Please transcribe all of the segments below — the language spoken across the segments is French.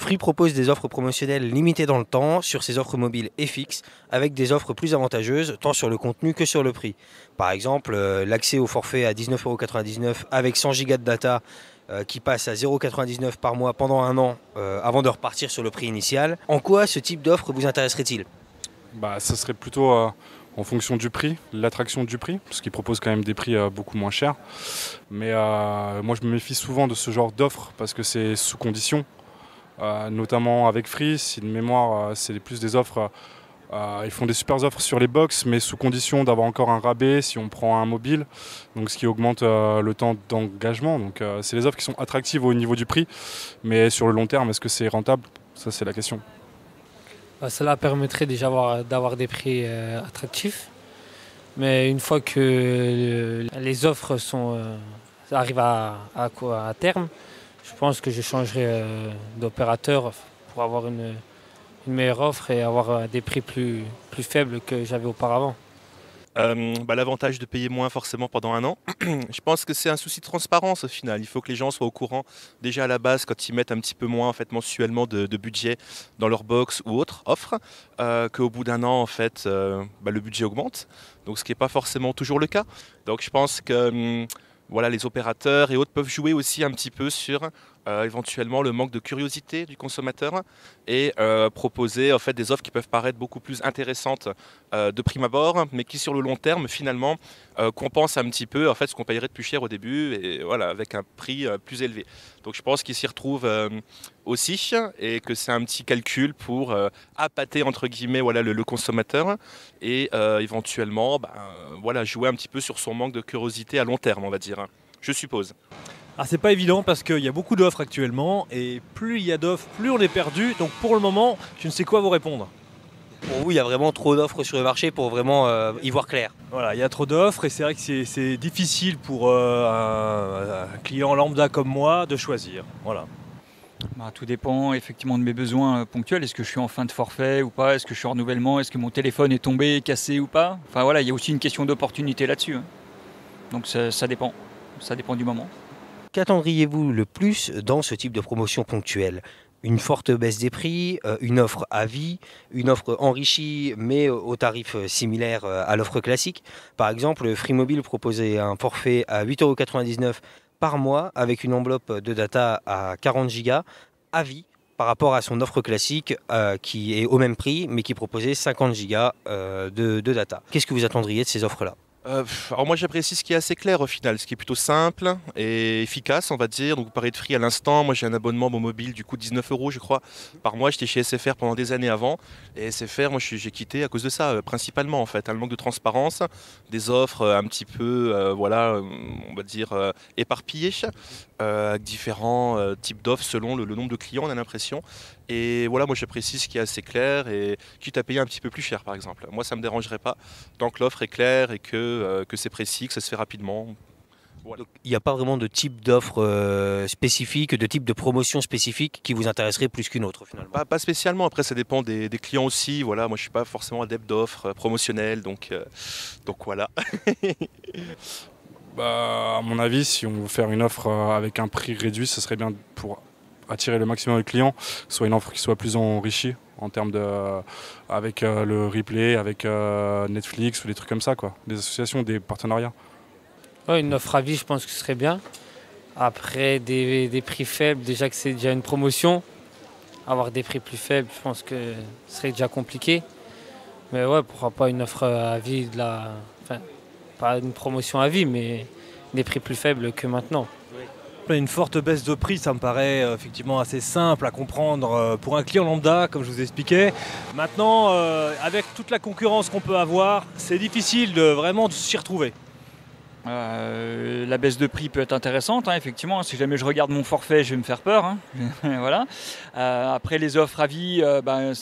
Free propose des offres promotionnelles limitées dans le temps sur ses offres mobiles et fixes, avec des offres plus avantageuses tant sur le contenu que sur le prix. Par exemple, l'accès au forfait à 19,99 € avec 100 Go de data qui passe à 0,99 € par mois pendant un an avant de repartir sur le prix initial. En quoi ce type d'offre vous intéresserait-il? Ça serait plutôt en fonction du prix, l'attraction du prix, parce qu'ils proposent quand même des prix beaucoup moins chers. Mais moi je me méfie souvent de ce genre d'offres parce que c'est sous condition, notamment avec Free, si de mémoire c'est plus des offres, ils font des super offres sur les box, mais sous condition d'avoir encore un rabais si on prend un mobile, donc ce qui augmente le temps d'engagement. Donc c'est les offres qui sont attractives au niveau du prix, mais sur le long terme, est-ce que c'est rentable? Ça c'est la question. Cela permettrait déjà d'avoir des prix attractifs. Mais une fois que les offres arrivent à terme, je pense que je changerai d'opérateur pour avoir une meilleure offre et avoir des prix plus faibles que j'avais auparavant. L'avantage de payer moins forcément pendant un an, je pense que c'est un souci de transparence au final. Il faut que les gens soient au courant déjà à la base quand ils mettent un petit peu moins en fait, mensuellement de budget dans leur box ou autre offre, qu'au bout d'un an en fait, le budget augmente. Donc ce qui n'est pas forcément toujours le cas. Donc je pense que les opérateurs et autres peuvent jouer aussi un petit peu sur éventuellement le manque de curiosité du consommateur et proposer en fait des offres qui peuvent paraître beaucoup plus intéressantes de prime abord, mais qui sur le long terme finalement compensent un petit peu en fait ce qu'on payerait de plus cher au début et voilà avec un prix plus élevé. Donc je pense qu'ils s'y retrouvent aussi et que c'est un petit calcul pour appâter entre guillemets le consommateur et éventuellement jouer un petit peu sur son manque de curiosité à long terme, on va dire, je suppose. Ah, c'est pas évident parce qu'il y a beaucoup d'offres actuellement et plus il y a d'offres, plus on est perdu. Donc pour le moment, je ne sais quoi vous répondre. Pour vous, il y a vraiment trop d'offres sur le marché pour vraiment y voir clair. Voilà, il y a trop d'offres et c'est vrai que c'est difficile pour un client lambda comme moi de choisir. Voilà. Tout dépend effectivement de mes besoins ponctuels. Est-ce que je suis en fin de forfait ou pas? Est-ce que je suis en renouvellement? Est-ce que mon téléphone est tombé, cassé ou pas? Enfin voilà, il y a aussi une question d'opportunité là-dessus. Donc ça dépend. Ça dépend du moment. Qu'attendriez-vous le plus dans ce type de promotion ponctuelle? Une forte baisse des prix, une offre à vie, une offre enrichie mais au tarif similaire à l'offre classique. Par exemple, Free Mobile proposait un forfait à 8,99 € par mois avec une enveloppe de data à 40 Go à vie par rapport à son offre classique qui est au même prix mais qui proposait 50 Go de data. Qu'est-ce que vous attendriez de ces offres-là? Alors moi j'apprécie ce qui est assez clair au final, ce qui est plutôt simple et efficace on va dire. Donc vous parlez de Free à l'instant, moi j'ai un abonnement mon mobile du coup 19 € je crois par mois, j'étais chez SFR pendant des années avant et SFR moi j'ai quitté à cause de ça principalement en fait, le manque de transparence, des offres un petit peu on va dire éparpillées avec différents types d'offres selon le nombre de clients on a l'impression. Et voilà, moi j'apprécie ce qui est assez clair et quitte à payer un petit peu plus cher par exemple. Moi ça ne me dérangerait pas tant que l'offre est claire et que c'est précis, que ça se fait rapidement. Voilà. Donc, il n'y a pas vraiment de type d'offre spécifique, de type de promotion spécifique qui vous intéresserait plus qu'une autre finalement? Pas spécialement, après ça dépend des clients aussi. Voilà, moi je ne suis pas forcément adepte d'offres promotionnelles, donc voilà. À mon avis, si on veut faire une offre avec un prix réduit, ce serait bien pour attirer le maximum de clients, que ce soit une offre qui soit plus enrichie en termes avec le replay, avec Netflix ou des trucs comme ça, quoi. Des associations, des partenariats. Ouais, une offre à vie, je pense que ce serait bien. Après, des prix faibles, déjà que c'est déjà une promotion, avoir des prix plus faibles, je pense que ce serait déjà compliqué. Mais ouais, pourquoi pas une offre à vie, pas une promotion à vie, mais des prix plus faibles que maintenant. Une forte baisse de prix, ça me paraît effectivement assez simple à comprendre pour un client lambda, comme je vous expliquais. Maintenant, avec toute la concurrence qu'on peut avoir, c'est difficile de vraiment s'y retrouver. La baisse de prix peut être intéressante, effectivement. Si jamais je regarde mon forfait, je vais me faire peur. Voilà. Après, les offres à vie,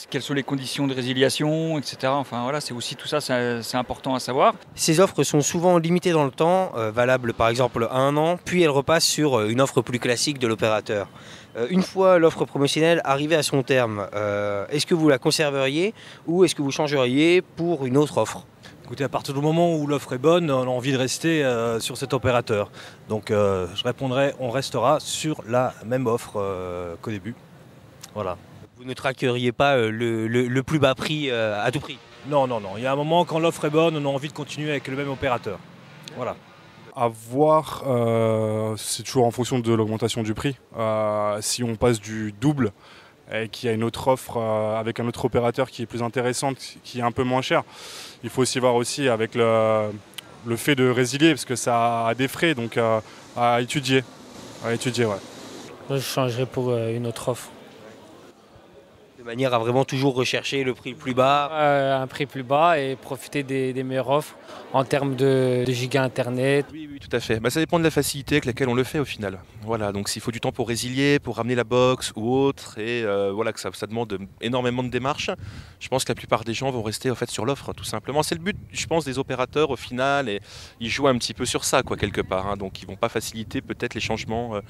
quelles sont les conditions de résiliation, etc. Enfin, voilà, c'est aussi tout ça, c'est important à savoir. Ces offres sont souvent limitées dans le temps, valables par exemple à un an, puis elles repassent sur une offre plus classique de l'opérateur. Une fois l'offre promotionnelle arrivée à son terme, est-ce que vous la conserveriez ou est-ce que vous changeriez pour une autre offre? Écoutez, à partir du moment où l'offre est bonne, on a envie de rester sur cet opérateur. Donc je répondrai, on restera sur la même offre qu'au début. Voilà. Vous ne traqueriez pas le plus bas prix à tout prix? Non, non, non. Il y a un moment, quand l'offre est bonne, on a envie de continuer avec le même opérateur. Voilà. À voir, c'est toujours en fonction de l'augmentation du prix. Si on passe du double et qu'il y a une autre offre avec un autre opérateur qui est plus intéressante, qui est un peu moins cher, il faut aussi voir aussi avec le fait de résilier, parce que ça a des frais, donc à étudier. À étudier, ouais. Moi, je changerais pour une autre offre. De manière à vraiment toujours rechercher le prix le plus bas. Un prix plus bas et profiter des meilleures offres en termes de giga internet. Oui, oui, tout à fait. Bah, ça dépend de la facilité avec laquelle on le fait au final. Voilà, donc s'il faut du temps pour résilier, pour ramener la box ou autre, et voilà que ça demande énormément de démarches, je pense que la plupart des gens vont rester en fait sur l'offre, tout simplement. C'est le but, je pense, des opérateurs au final, et ils jouent un petit peu sur ça, quoi, quelque part. Hein. Donc ils vont pas faciliter peut-être les changements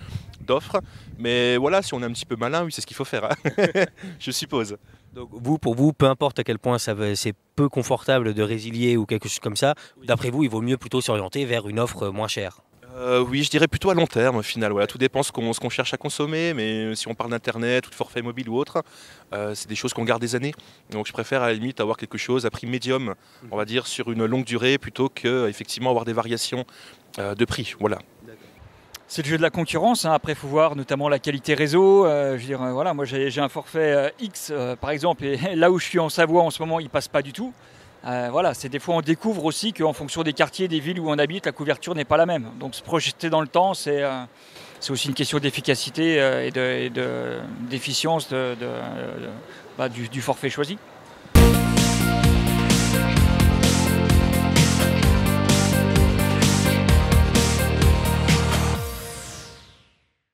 d'offres, mais voilà, si on est un petit peu malin, oui, c'est ce qu'il faut faire. Hein. Je suppose. Donc pour vous, peu importe à quel point c'est peu confortable de résilier ou quelque chose comme ça, d'après vous, il vaut mieux plutôt s'orienter vers une offre moins chère. Oui, je dirais plutôt à long terme au final. Voilà, tout dépend ce qu'on cherche à consommer, mais si on parle d'internet ou de forfait mobile ou autre, c'est des choses qu'on garde des années. Donc je préfère à la limite avoir quelque chose à prix médium, on va dire sur une longue durée, plutôt que effectivement avoir des variations de prix. Voilà. C'est le jeu de la concurrence, hein. Après il faut voir notamment la qualité réseau. Je veux dire, voilà, moi j'ai un forfait X par exemple, et là où je suis en Savoie en ce moment il passe pas du tout. Voilà, c'est des fois on découvre aussi qu'en fonction des quartiers, des villes où on habite, la couverture n'est pas la même. Donc se projeter dans le temps, c'est aussi une question d'efficacité et d'efficience du forfait choisi.